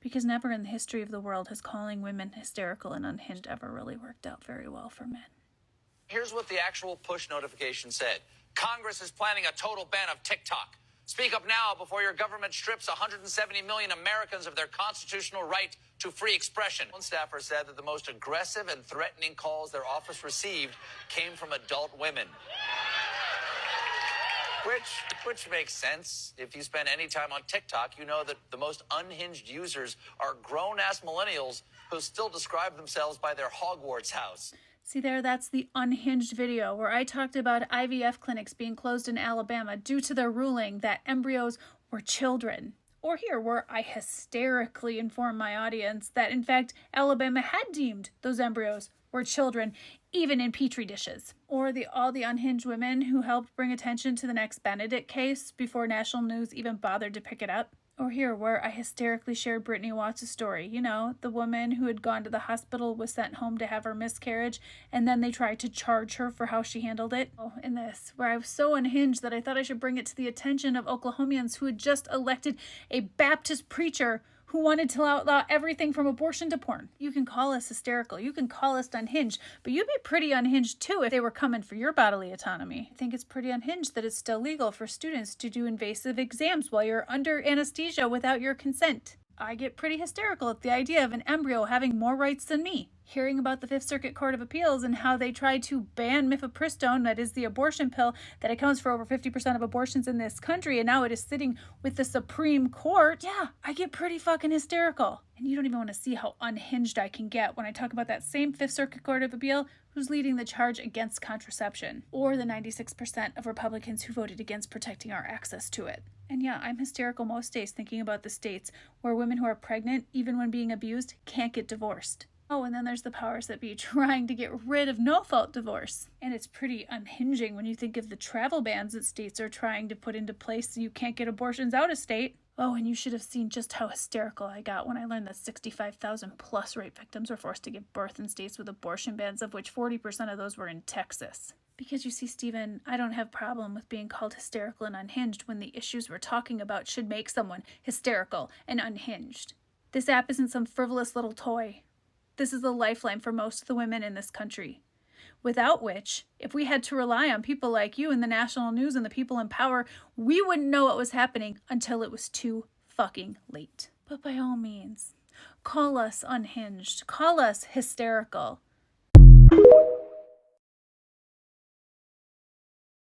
Because never in the history of the world has calling women hysterical and unhinged ever really worked out very well for men. Here's what the actual push notification said. Congress is planning a total ban of TikTok. Speak up now before your government strips 170 million Americans of their constitutional right to free expression. One staffer said that the most aggressive and threatening calls their office received came from adult women. Which makes sense. If you spend any time on TikTok, you know that the most unhinged users are grown-ass millennials who still describe themselves by their Hogwarts house. See there, that's the unhinged video where I talked about IVF clinics being closed in Alabama due to their ruling that embryos were children. Or here, where I hysterically informed my audience that, in fact, Alabama had deemed those embryos were children, even in petri dishes. Or all the unhinged women who helped bring attention to the next Benedict case before national news even bothered to pick it up. Or here, where I hysterically shared Brittany Watts' story. You know, the woman who had gone to the hospital, was sent home to have her miscarriage, and then they tried to charge her for how she handled it. Oh, in this, where I was so unhinged that I thought I should bring it to the attention of Oklahomans who had just elected a Baptist preacher who wanted to outlaw everything from abortion to porn. You can call us hysterical, you can call us unhinged, but you'd be pretty unhinged too if they were coming for your bodily autonomy. I think it's pretty unhinged that it's still legal for students to do invasive exams while you're under anesthesia without your consent. I get pretty hysterical at the idea of an embryo having more rights than me. Hearing about the Fifth Circuit Court of Appeals and how they tried to ban mifepristone, that is the abortion pill that accounts for over 50% of abortions in this country, and now it is sitting with the Supreme Court. Yeah, I get pretty fucking hysterical. And you don't even want to see how unhinged I can get when I talk about that same Fifth Circuit Court of Appeal who's leading the charge against contraception, or the 96% of Republicans who voted against protecting our access to it. And yeah, I'm hysterical most days thinking about the states where women who are pregnant, even when being abused, can't get divorced. Oh, and then there's the powers that be trying to get rid of no-fault divorce. And it's pretty unhinging when you think of the travel bans that states are trying to put into place so you can't get abortions out of state. Oh, and you should have seen just how hysterical I got when I learned that 65,000 plus rape victims were forced to give birth in states with abortion bans, of which 40% of those were in Texas. Because you see, Stephen, I don't have a problem with being called hysterical and unhinged when the issues we're talking about should make someone hysterical and unhinged. This app isn't some frivolous little toy. This is a lifeline for most of the women in this country. Without which, if we had to rely on people like you in the national news and the people in power, we wouldn't know what was happening until it was too fucking late. But by all means, call us unhinged, call us hysterical.